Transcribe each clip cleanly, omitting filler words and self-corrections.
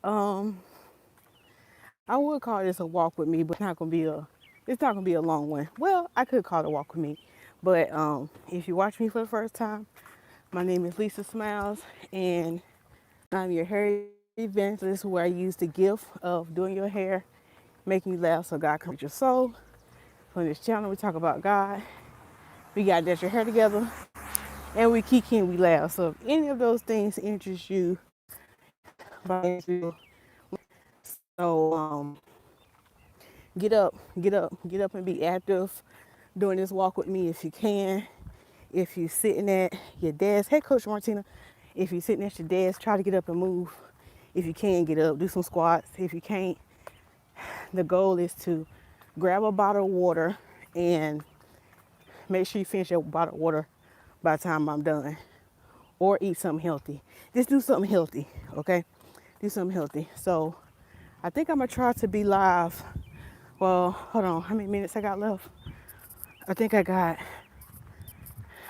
Um, I would call this a walk with me, but it's not gonna be a long one. Well, I could call it a walk with me, but if you watch me for the first time, my name is Lisa Smilez, and I'm your hair evangelist, where I use the gift of doing your hair, making you laugh, so God can reach your soul. On this channel, we talk about God. We got that your hair together, and we kiki and we laugh. So if any of those things interest you, so get up, get up and be active doing this walk with me if you can. If you're sitting at your desk, hey Coach Martina, if you're sitting at your desk, try to get up and move. If you can, get up, do some squats. If you can't, the goal is to grab a bottle of water and make sure you finish your bottle of water by the time I'm done. Or eat something healthy. Just do something healthy, okay? Do something healthy. So I think I'm gonna try to be live. Well, hold on, how many minutes I got left? I think I'm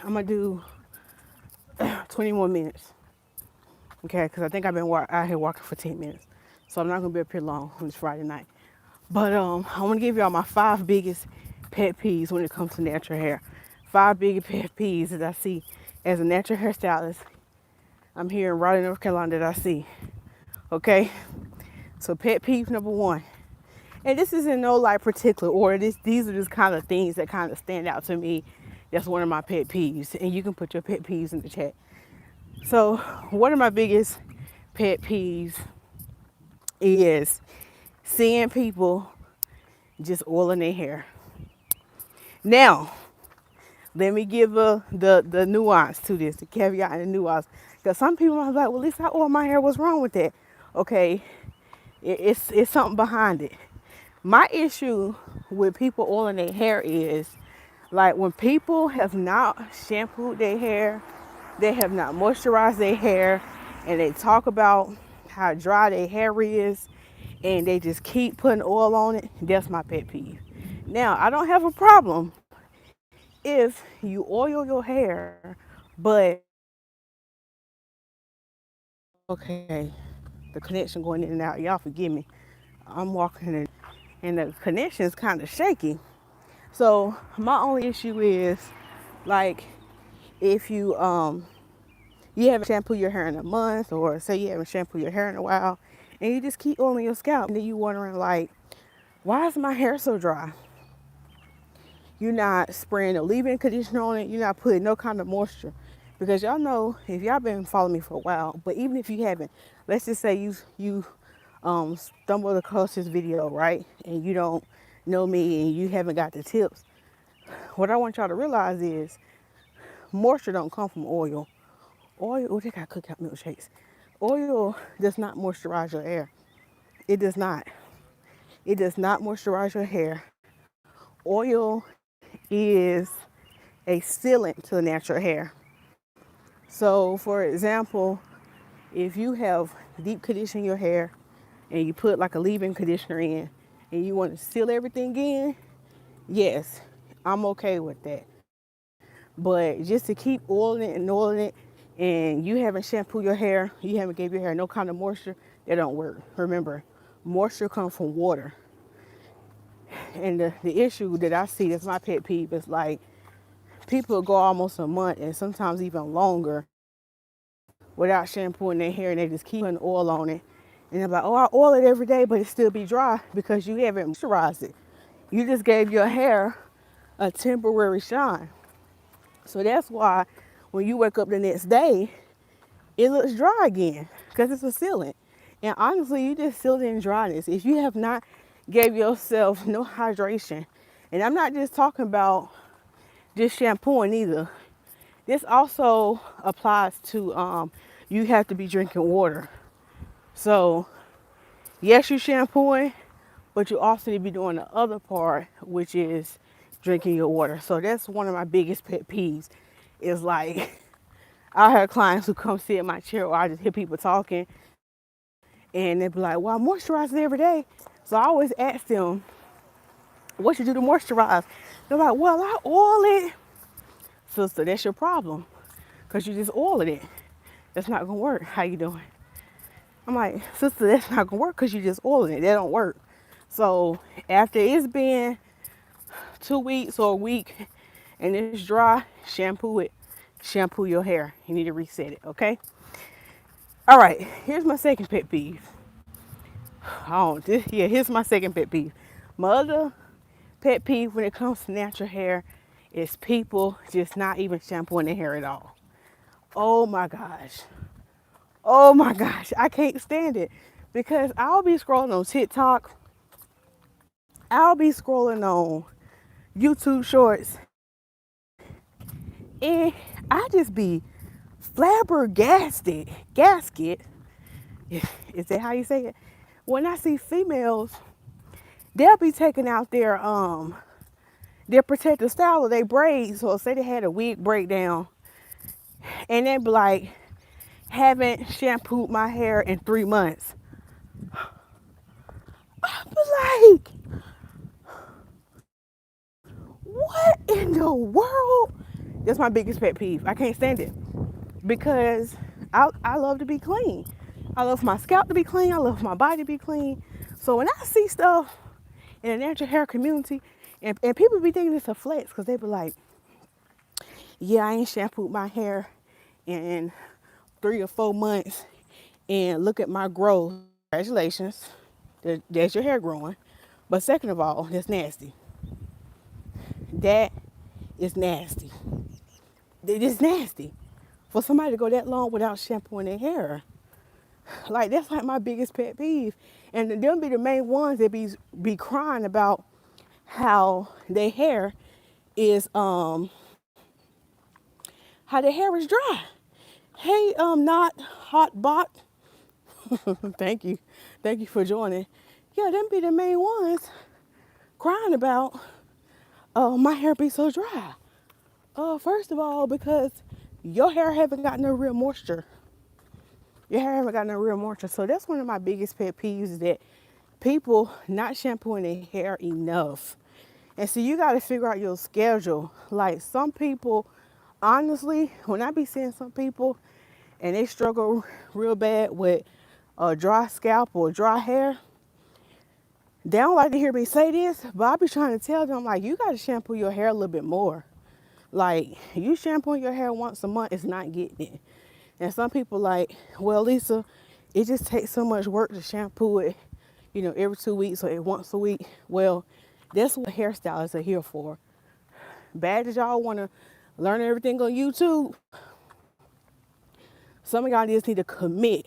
gonna do 20 more minutes, okay? Because I think I've been out here walking for 10 minutes. So I'm not gonna be up here long on this Friday night. But I wanna give y'all my 5 biggest pet peeves when it comes to natural hair. 5 biggest pet peeves that I see as a natural hairstylist. I'm here in Raleigh, North Carolina, that I see, okay? So pet peeve number 1. And this is in no like particular order. These are just kind of things that kind of stand out to me. That's one of my pet peeves. And you can put your pet peeves in the chat. So one of my biggest pet peeves is seeing people just oiling their hair. Now, let me give the nuance to this, the caveat and the nuance. Because some people are like, well, at least I oil my hair. What's wrong with that? Okay, it's something behind it. My issue with people oiling their hair is like when people have not shampooed their hair, they have not moisturized their hair, and they talk about how dry their hair is, and they just keep putting oil on it. That's my pet peeve. Now, I don't have a problem if you oil your hair, but okay, the connection going in and out. Y'all forgive me. I'm walking and the connection is kind of shaky. So my only issue is like if you haven't shampooed your hair in a month, or say you haven't shampooed your hair in a while, and you just keep oiling your scalp, and then you wondering like, why is my hair so dry? You're not spraying a leave-in conditioner on it. You're not putting no kind of moisture, because y'all know, if y'all been following me for a while, but even if you haven't, let's just say you stumbled across this video, right, and you don't know me and you haven't got the tips. What I want y'all to realize is moisture don't come from oil. Oil, oh, they got cookout milkshakes. Oil does not moisturize your hair. It does not. It does not moisturize your hair. Oil is a sealant to natural hair. So, for example, if you have deep condition your hair and you put like a leave-in conditioner in and you want to seal everything in, yes, I'm okay with that. But just to keep oiling it, and you haven't shampooed your hair, you haven't gave your hair no kind of moisture, that don't work. Remember, moisture comes from water. And the issue that I see, that's my pet peeve, is like people go almost a month and sometimes even longer without shampooing their hair, and they just keep putting oil on it. And they're like, oh, I oil it every day, but it still be dry because you haven't moisturized it. You just gave your hair a temporary shine. So that's why when you wake up the next day, it looks dry again because it's a sealant. And honestly, you just seal it in dryness. If you have not gave yourself no hydration, and I'm not just talking about just shampooing either. This also applies to you have to be drinking water. So yes, you shampooing, but you also need to be doing the other part, which is drinking your water. So that's one of my biggest pet peeves. Is like I have clients who come sit in my chair, or I just hear people talking, and they be like, well, I moisturize it every day. So I always ask them, what you do to moisturize? They're like, well, I oil it. Sister, that's your problem, because you just oiled it. That's not going to work. How you doing? I'm like, sister, that's not gonna work because you just oiling it. That don't work. So after it's been 2 weeks or a week and it's dry, shampoo it. Shampoo your hair. You need to reset it, okay? All right, here's my second pet peeve. Here's my second pet peeve. My other pet peeve when it comes to natural hair is people just not even shampooing their hair at all. Oh my gosh. Oh my gosh. I can't stand it because I'll be scrolling on TikTok. I'll be scrolling on YouTube shorts and I just be flabbergasted. Gasket. Is that how you say it? When I see females, they'll be taking out their protective style or they braids. So say they had a wig breakdown and they be like, haven't shampooed my hair in 3 months. I be like, what in the world? That's my biggest pet peeve. I can't stand it because I love to be clean. I love my scalp to be clean. I love my body to be clean. So when I see stuff in the natural hair community, and people be thinking it's a flex because they be like, yeah, I ain't shampooed my hair in 3 or 4 months and look at my growth. Congratulations, there's your hair growing. But second of all, that's nasty. That is nasty. It is nasty for somebody to go that long without shampooing their hair. Like that's like my biggest pet peeve. And them be the main ones that be crying about how their hair is how their hair is dry. Hey, not hot bot. Thank you. Thank you for joining. Yeah, them be the main ones crying about my hair be so dry. First of all, because your hair haven't got no real moisture. Your hair haven't got no real moisture. So that's one of my biggest pet peeves is that people not shampooing their hair enough. And so you got to figure out your schedule. Like some people, honestly, when I be seeing some people and they struggle real bad with a dry scalp or dry hair, they don't like to hear me say this, but I be trying to tell them, like, you got to shampoo your hair a little bit more. Like, you shampooing your hair once a month is not getting it. And some people like, well, Lisa, it just takes so much work to shampoo it, every 2 weeks or once a week. Well, that's what hairstylists are here for. Bad as y'all want to learn everything on YouTube, some of y'all just need to commit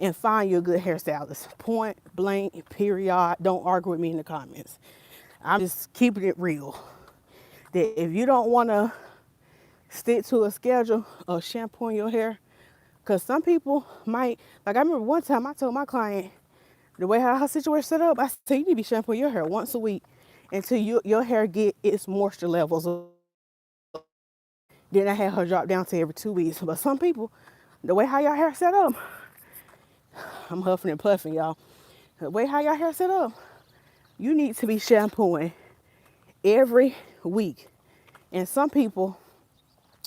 and find you a good hairstylist. Point blank, period. Don't argue with me in the comments. I'm just keeping it real. That if you don't want to stick to a schedule of shampooing your hair, because some people might, like I remember one time I told my client, the way how her situation set up, I said, you need to be shampooing your hair once a week until your hair get its moisture levels. Then I had her drop down to every 2 weeks. But some people, the way how your hair set up, I'm huffing and puffing, y'all. The way how your hair set up, you need to be shampooing every week. And some people,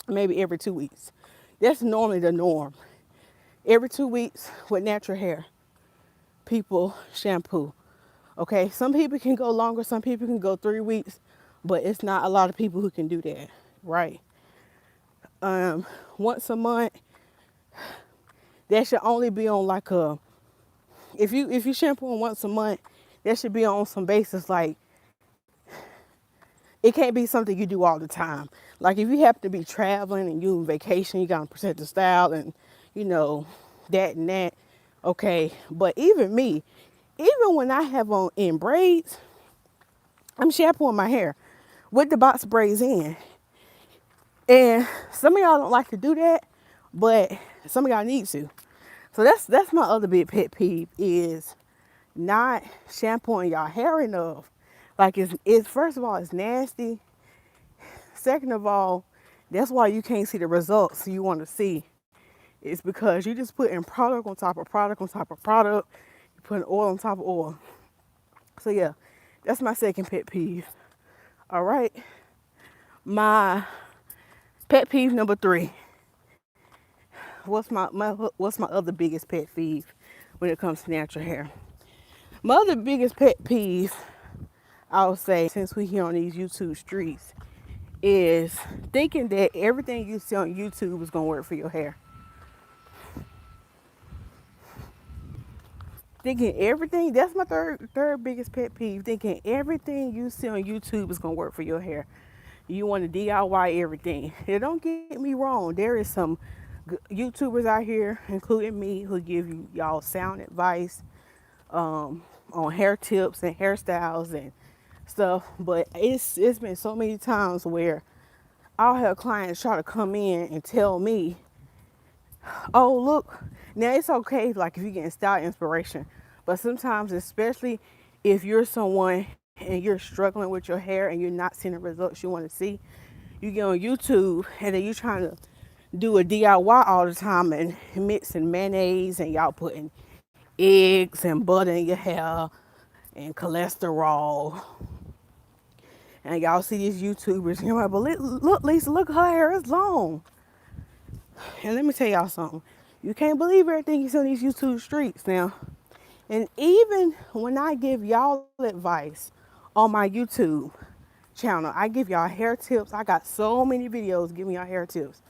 maybe every 2 weeks. That's normally the norm. Every 2 weeks with natural hair, people shampoo. Okay, some people can go longer, some people can go 3 weeks, but it's not a lot of people who can do that, right? Once a month, that should only be on like a, if you shampoo once a month, that should be on some basis like, it can't be something you do all the time. Like if you happen to be traveling and you on vacation, you gotta protect the style and that and that. Okay, but even me, even when I have on in braids, I'm shampooing my hair with the box braids in. And some of y'all don't like to do that, but some of y'all need to. So that's my other big pet peeve is not shampooing y'all hair enough. Like it's first of all, it's nasty. Second of all, that's why you can't see the results you want to see. It's because you just putting product on top of product on top of product. You're putting oil on top of oil. So yeah, that's my second pet peeve. All right. My pet peeve number 3. What's my other biggest pet peeve? when it comes to natural hair. My other biggest pet peeve, I would say, since we here on these YouTube streets, is thinking that everything you see on YouTube is gonna work for your hair. Thinking everything, that's my third biggest pet peeve, thinking everything you see on YouTube is gonna work for your hair. You want to DIY everything. Now, don't get me wrong, there is some YouTubers out here, including me, who give y'all sound advice on hair tips and hairstyles and stuff. But it's been so many times where I'll have clients try to come in and tell me, oh, look, now it's okay, like if you're getting style inspiration, but sometimes, especially if you're someone and you're struggling with your hair and you're not seeing the results you want to see, you get on YouTube and then you're trying to do a DIY all the time and mixing mayonnaise and y'all putting eggs and butter in your hair and cholesterol. And y'all see these YouTubers and you're like, but look, Lisa, look, her hair is long. And let me tell y'all something. You can't believe everything you see on these YouTube streets now. And even when I give y'all advice on my YouTube channel, I give y'all hair tips. I got so many videos giving y'all hair tips.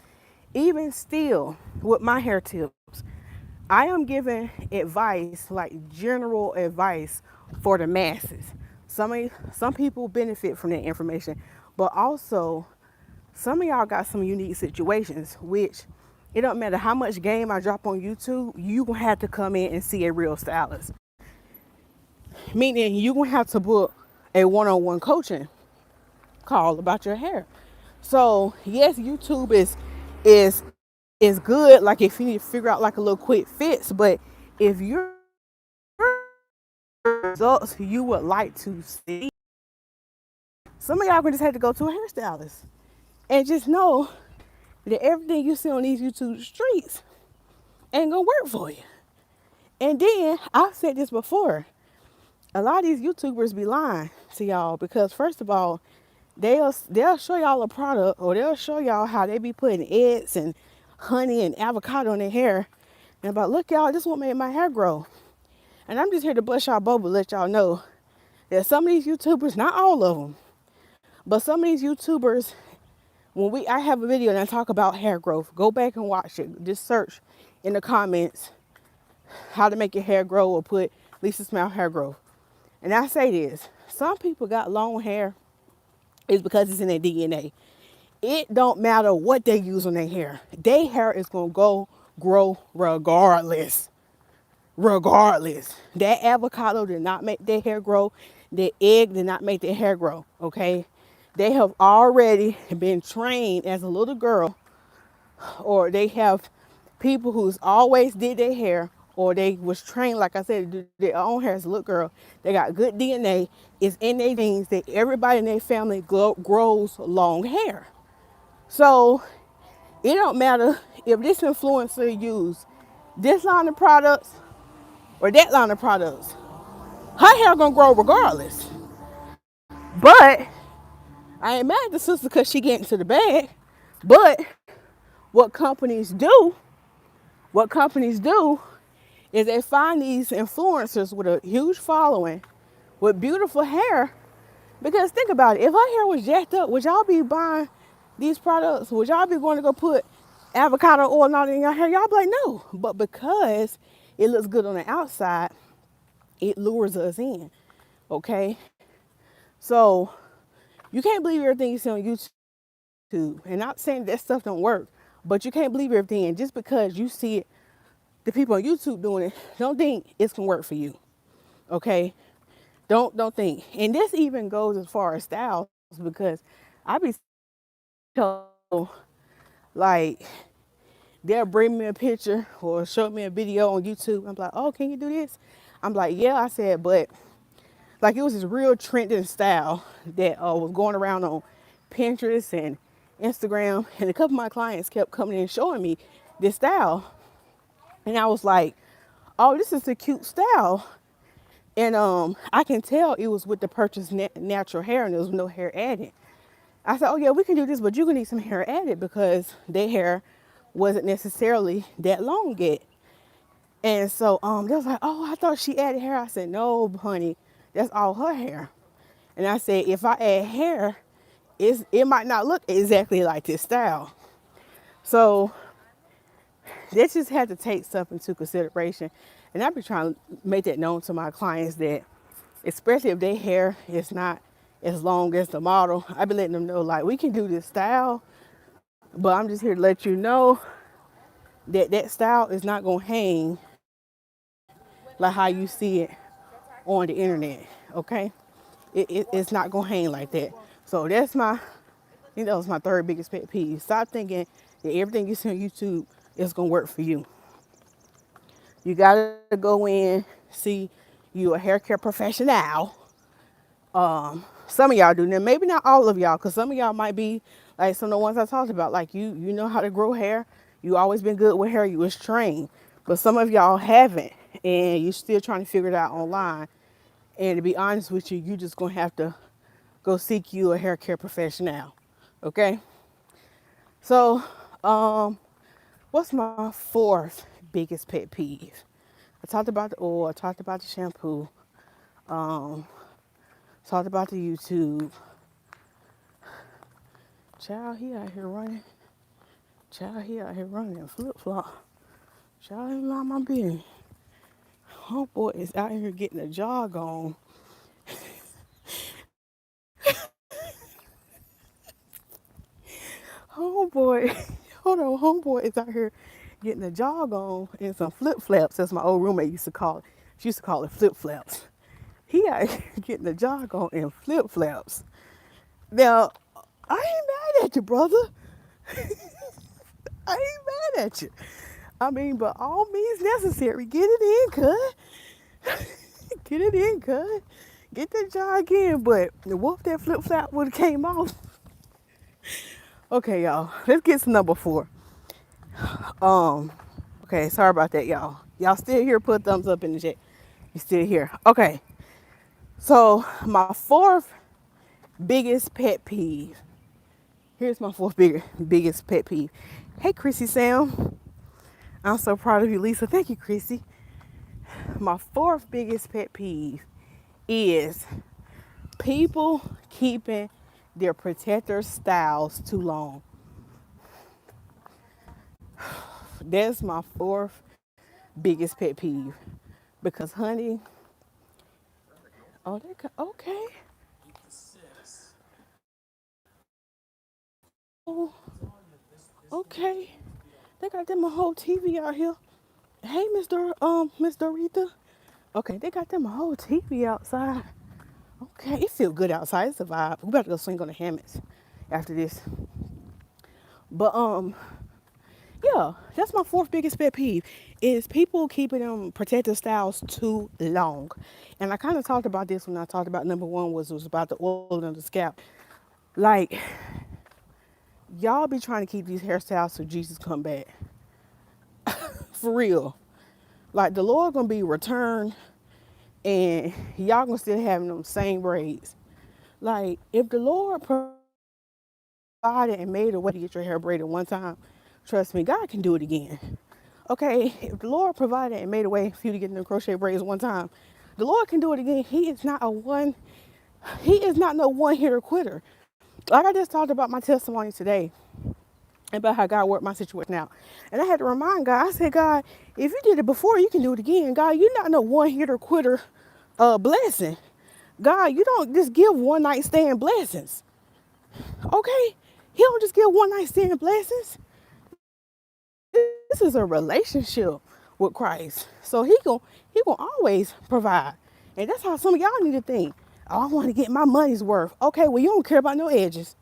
Even still, with my hair tips, I am giving advice, like general advice for the masses. Some people benefit from that information, but also some of y'all got some unique situations, which it don't matter how much game I drop on YouTube, you gonna have to come in and see a real stylist. Meaning you gonna have to book a one-on-one coaching call about your hair. So yes, YouTube is good, like if you need to figure out like a little quick fix, but if your results you would like to see, some of y'all gonna just have to go to a hairstylist and just know that everything you see on these YouTube streets ain't gonna work for you. And then I've said this before, a lot of these YouTubers be lying to y'all because first of all, they'll show y'all a product or they'll show y'all how they be putting eggs and honey and avocado in their hair. And about, look y'all, this is what made my hair grow. And I'm just here to bust y'all bubble, let y'all know that some of these YouTubers, not all of them, but some of these YouTubers, I have a video and I talk about hair growth. Go back and watch it. Just search in the comments how to make your hair grow or put Lisa Smilez hair growth. And I say this, some people got long hair is because it's in their DNA. It don't matter what they use on their hair. Their hair is going to grow regardless. Regardless. That avocado did not make their hair grow. The egg did not make their hair grow, okay? They have already been trained as a little girl, or they have people who's always did their hair, or they was trained, like I said, to do their own hair as a little girl. They got good DNA. It's in their genes that everybody in their family grows long hair. So it don't matter if this influencer use this line of products or that line of products. Her hair gonna grow regardless. But I ain't mad at the sister because she getting to the bag. But what companies do is they find these influencers with a huge following with beautiful hair. Because think about it, if her hair was jacked up, would y'all be buying these products? Would y'all be going to go put avocado oil out in your hair? Y'all be like, no. But because it looks good on the outside, it lures us in, okay? So you can't believe everything you see on YouTube. And not saying that stuff don't work, but you can't believe everything. And just because you see it, the people on YouTube doing it, don't think it's gonna work for you, okay? Don't think. And this even goes as far as styles, because I be told, like, they'll bring me a picture or show me a video on YouTube. I'm like, oh, can you do this? I'm like, yeah. I said, but like it was this real trending style that was going around on Pinterest and Instagram. And a couple of my clients kept coming in and showing me this style. And I was like, oh, this is a cute style. And I can tell it was with the purchased natural hair and there was no hair added. I said, oh yeah, we can do this, but you're gonna need some hair added because their hair wasn't necessarily that long yet. And so they was like, oh, I thought she added hair. I said, no, honey, that's all her hair. And I said, if I add hair, it might not look exactly like this style. So they just had to take stuff into consideration. And I've been trying to make that known to my clients that, especially if their hair is not as long as the model, I've been letting them know, like, we can do this style, but I'm just here to let you know that that style is not going to hang like how you see it on the internet, okay? It's not going to hang like that. So that's I think that was my third biggest pet peeve. Stop thinking that everything you see on YouTube is going to work for you. You got to go in, see you a hair care professional. Some of y'all do. Now, maybe not all of y'all, because some of y'all might be like some of the ones I talked about. Like you know how to grow hair. You always been good with hair. You was trained. But some of y'all haven't, and you're still trying to figure it out online. And to be honest with you, you just going to have to go seek you a hair care professional. Okay? So, what's my fourth biggest pet peeve? I talked about the oil. I talked about the shampoo. Talked about the YouTube. Child, he out here running. Child, he out here running a flip-flop. Child, ain't mind my business. Homeboy is out here getting a jog on. Homeboy, hold on, homeboy is out here getting a jog on and some flip-flaps, as my old roommate used to call it. She used to call it flip-flaps. He out here getting a jog on and flip-flaps. Now, I ain't mad at you, brother. I ain't mad at you. I mean, but all means necessary. Get it in, cuz. Get it in, cuz. Get that jog in. But the wolf that flip flop would have came off. Okay, y'all. Let's get to number 4. Okay, sorry about that, y'all. Y'all still here? Put a thumbs up in the chat. You still here? Okay. So my fourth biggest pet peeve. Here's my fourth biggest pet peeve. Hey, Chrissy Sam. I'm so proud of you, Lisa. Thank you, Chrissy. My fourth biggest pet peeve is people keeping their protector styles too long. That's my fourth biggest pet peeve. Because, honey, oh, okay. Oh, okay. They got them a whole TV out here. Hey, Miss Dorita. Okay, they got them a whole TV outside. Okay, it feel good outside. It's a vibe. We about to go swing on the hammocks after this. But yeah, that's my fourth biggest pet peeve is people keeping them protective styles too long. And I kind of talked about this when I talked about number 1 was about the oil on the scalp. Like, y'all be trying to keep these hairstyles till Jesus come back. For real. Like, the Lord gonna be returned and y'all gonna still having them same braids. Like, if the Lord provided and made a way to get your hair braided one time, trust me, God can do it again. Okay, if the Lord provided and made a way for you to get in the crochet braids one time, the Lord can do it again. He is not no one-hitter quitter. Like I just talked about my testimony today about how God worked my situation out. And I had to remind God, I said, God, if you did it before, you can do it again. God, you're not no one-hitter quitter blessing. God, you don't just give one night stand blessings. Okay? He don't just give one night stand blessings. This is a relationship with Christ. So he gon' always provide. And that's how some of y'all need to think. Oh, I want to get my money's worth. Okay, well, you don't care about no edges.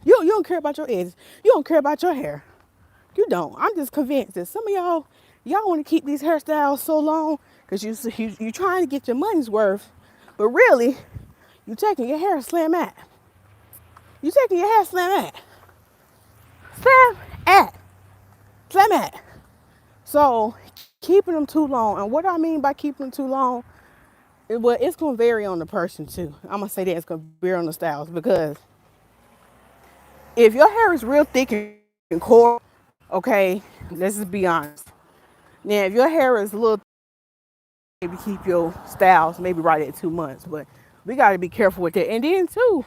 You don't care about your edges. You don't care about your hair. You don't. I'm just convinced that some of y'all want to keep these hairstyles so long because you trying to get your money's worth, but really, you taking your hair slam at. You taking your hair slam at. Slam at. Slam at. So keeping them too long, and what I mean by keeping them too long, well, it's gonna vary on the person too. I'm gonna say that it's gonna vary on the styles because if your hair is real thick and coarse, okay, let's just be honest. Now, if your hair is a little, maybe keep your styles maybe right at 2 months, but we got to be careful with that. And then too,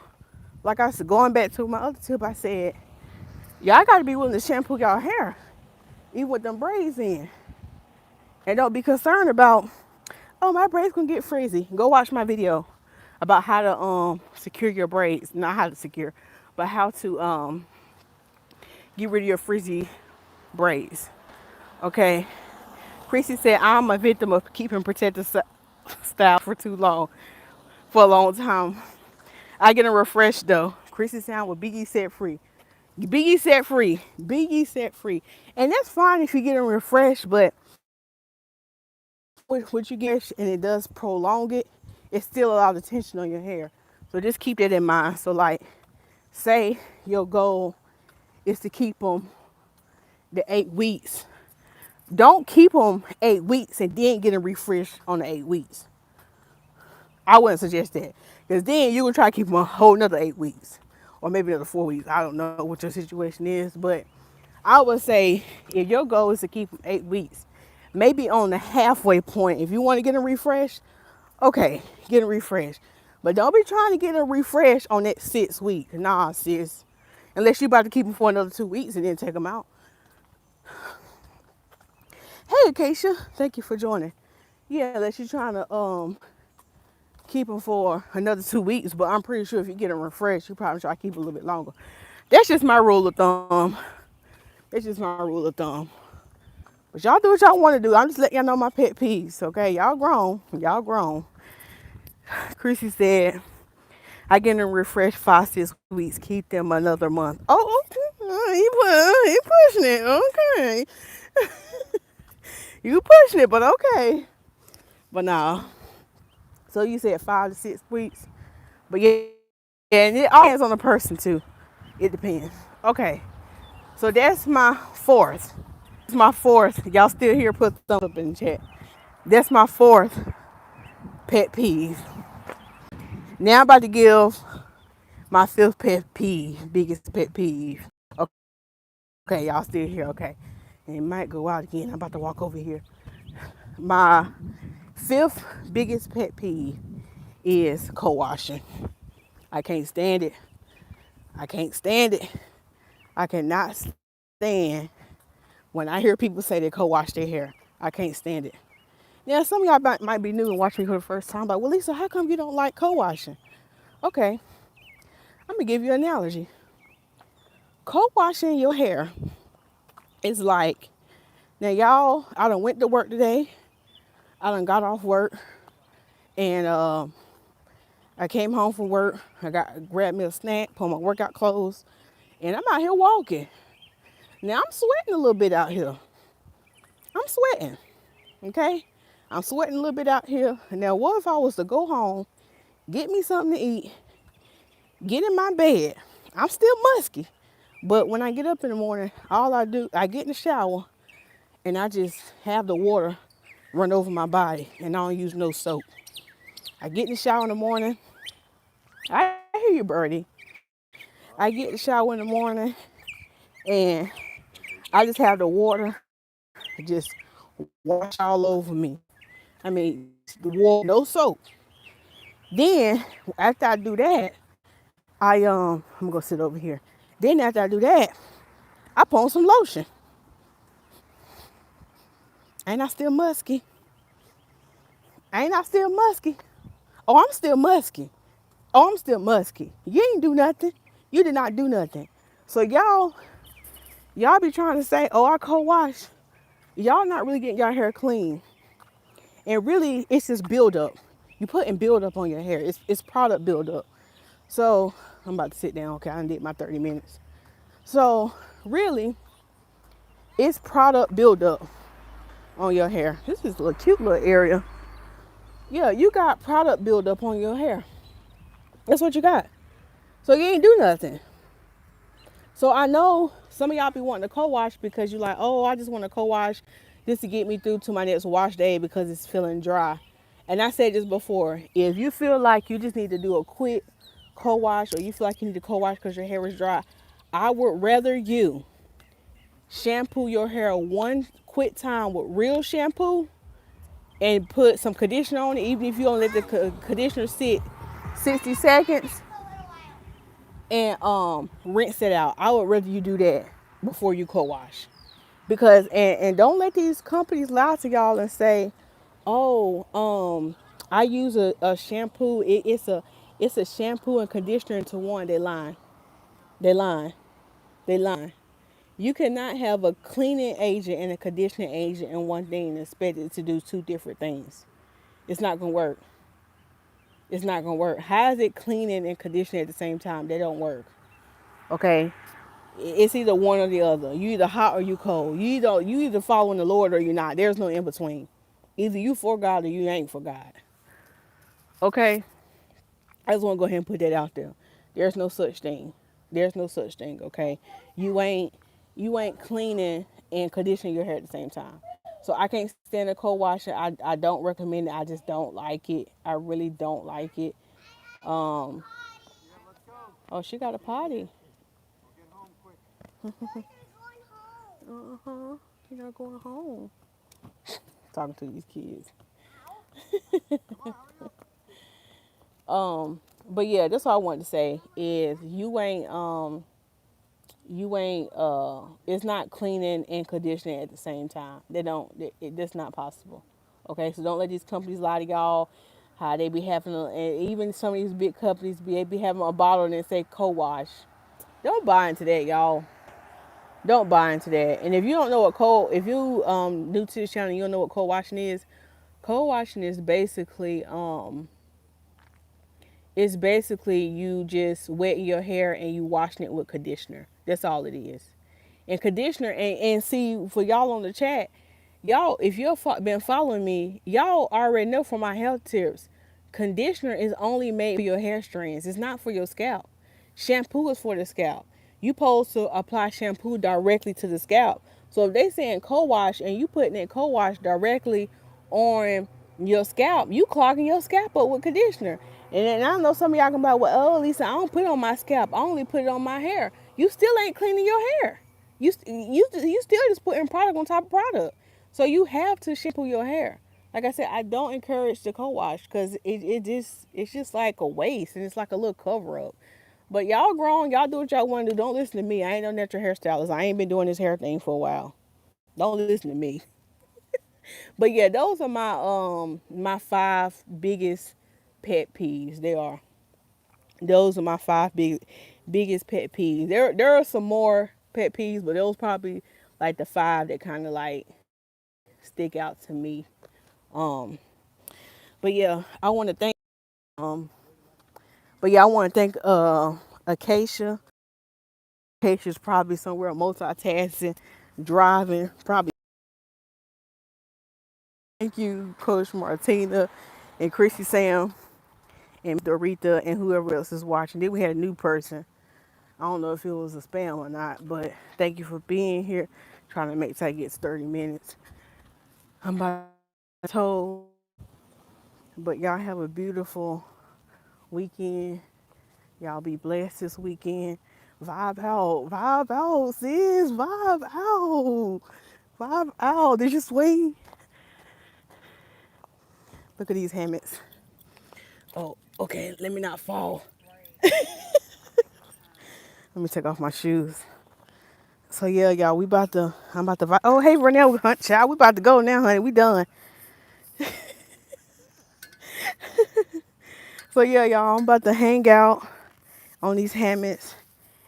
like I said, going back to my other tip, I said, y'all got to be willing to shampoo y'all hair, even with them braids in. And don't be concerned about, oh, my braids gonna get frizzy. Go watch my video about how to secure your braids. Not how to secure, but how to get rid of your frizzy braids. Okay. Chrissy said, I'm a victim of keeping protective style for too long, for a long time. I get a refresh though. Chrissy said, with Biggie set free. Biggie set free. Biggie set free. And that's fine if you get a refresh, but what you get and it does prolong it, it's still a lot of tension on your hair. So just keep that in mind. So like, say your goal is to keep them the 8 weeks. Don't keep them 8 weeks and then get a refresh on the 8 weeks. I wouldn't suggest that, because then you will try to keep them a whole another 8 weeks, or maybe another 4 weeks. I don't know what your situation is, but I would say if your goal is to keep them 8 weeks, maybe on the halfway point, if you want to get a refresh, okay, get a refresh. But don't be trying to get a refresh on that 6 week. Nah, sis. Unless you're about to keep them for another 2 weeks and then take them out. Hey, Acacia, thank you for joining. Yeah, unless you're trying to keep them for another 2 weeks, but I'm pretty sure if you get them refreshed, you probably try to keep it a little bit longer. That's just my rule of thumb. That's just my rule of thumb. But y'all do what y'all want to do. I'm just letting y'all know my pet peeves, okay? Y'all grown. Y'all grown. Chrissy said, I get them refreshed 5-6 weeks. Keep them another month. Oh, okay. He pushing it. Okay. You pushing it, but okay. But nah. So you said 5 to 6 weeks. But yeah, and it all depends on the person too. It depends. Okay. So that's my fourth. That's my fourth. Y'all still here? Put thumbs up in the chat. That's my fourth pet peeve. Now I'm about to give my fifth pet peeve, biggest pet peeve. Okay, y'all still here? Okay. And it might go out again. I'm about to walk over here. My fifth biggest pet peeve is co-washing. I can't stand it. I can't stand it. I cannot stand when I hear people say they co-wash their hair. I can't stand it. Now, some of y'all might be new and watch me for the first time, but, well, Lisa, how come you don't like co-washing? Okay, I'm going to give you an analogy. Co-washing your hair is like, now, y'all, I done went to work today. I done got off work, and I came home from work. I grabbed me a snack, put on my workout clothes, and I'm out here walking. Now, I'm sweating a little bit out here. I'm sweating, okay? I'm sweating a little bit out here. Now, what if I was to go home, get me something to eat, get in my bed? I'm still musky, but when I get up in the morning, all I do, I get in the shower, and I just have the water run over my body, and I don't use no soap. I get in the shower in the morning. I hear you, Birdie. I get in the shower in the morning, and I just have the water just wash all over me. I mean, the water, no soap. Then after I do that, I'm gonna sit over here. Then after I do that, I put on some lotion. Ain't I still musky? Ain't I still musky? Oh, I'm still musky. Oh, I'm still musky. You ain't do nothing. You did not do nothing. So y'all be trying to say, oh, I co-wash. Y'all not really getting y'all hair clean. And really, it's just buildup. You putting buildup on your hair. It's product buildup. So I'm about to sit down. Okay, I did my 30 minutes. So really, it's product buildup on your hair. This is a cute little area. Yeah, you got product buildup on your hair. That's what you got. So you ain't do nothing. So I know some of y'all be wanting to co-wash because you're like, oh, I just want to co-wash just to get me through to my next wash day because it's feeling dry. And I said this before, if you feel like you just need to do a quick co-wash, or you feel like you need to co-wash because your hair is dry, I would rather you shampoo your hair one quick time with real shampoo and put some conditioner on it, even if you don't let the conditioner sit 60 seconds, and rinse it out. I would rather you do that before you co-wash. Because and don't let these companies lie to y'all and say, oh, I use a shampoo. It's a shampoo and conditioner into one. They lying. They lying. They lying. You cannot have a cleaning agent and a conditioning agent in one thing and expect it to do two different things. It's not gonna work. It's not gonna work. How is it cleaning and conditioning at the same time? They don't work. Okay, it's either one or the other. You either hot or you cold. You either following the Lord or you're not. There's no in between. Either you for God or you ain't for God. Okay, I just want to go ahead and put that out there. There's no such thing. There's no such thing. Okay, you ain't cleaning and conditioning your hair at the same time. So I can't stand a cold washer. I don't recommend it. I just don't like it. I really don't like it. Um. Oh, she got a potty. Uh-huh. You're not going home. Talking to these kids. But yeah, that's all I wanted to say is you ain't it's not cleaning and conditioning at the same time. They don't that's not possible. Okay, so don't let these companies lie to y'all how they be having and even some of these big companies be having a bottle and they say co-wash. Don't buy into that, y'all. Don't buy into that. And if you don't know what if you new to this channel and you don't know what co-washing is, co-washing is basically it's basically you just wetting your hair and you washing it with conditioner. That's all it is. And conditioner and see for y'all on the chat, y'all if you've been following me, y'all already know from my health tips, conditioner is only made for your hair strands. It's not for your scalp. Shampoo is for the scalp. You supposed to apply shampoo directly to the scalp. So if they saying co-wash and you putting that co-wash directly on your scalp, you clogging your scalp up with conditioner. And then I know some of y'all can be like, well, oh, Lisa, I don't put it on my scalp. I only put it on my hair. You still ain't cleaning your hair. You still just putting product on top of product. So you have to shampoo your hair. Like I said, I don't encourage the co-wash because it's just like a waste and it's like a little cover up. But y'all grown, y'all do what y'all want to do. Don't listen to me. I ain't no natural hairstylist. I ain't been doing this hair thing for a while. Don't listen to me. But yeah, those are my five biggest pet peeves. They are. Those are my five biggest pet peeves. There are some more pet peeves, but those probably like the five that kind of like stick out to me. Um, but yeah, I want to thank um, but yeah, I want to thank Acacia. Acacia's probably somewhere multitasking, driving. Probably thank you, Coach Martina, and Chrissy Sam, and Dorita, and whoever else is watching. Then we had a new person. I don't know if it was a spam or not, but thank you for being here. Trying to make sure I get 30 minutes. I'm about to told, but y'all have a beautiful weekend. Y'all be blessed this weekend. Vibe out, sis. Vibe out. Did you swing? Look at these hammocks. Oh, okay. Let me not fall. Let me take off my shoes. So yeah, y'all, I'm about to vibe. Oh, hey, Renell, child, we about to go now, honey. We done. So yeah, y'all, I'm about to hang out on these hammocks.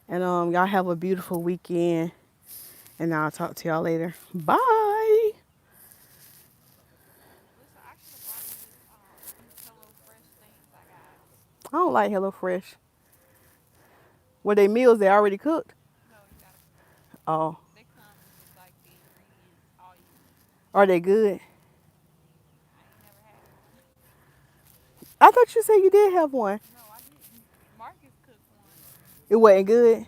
And y'all have a beautiful weekend. And I'll talk to y'all later. Bye. I don't like HelloFresh. Were they meals they already cooked? Oh. Are they good? I thought you said you did have one. It wasn't good?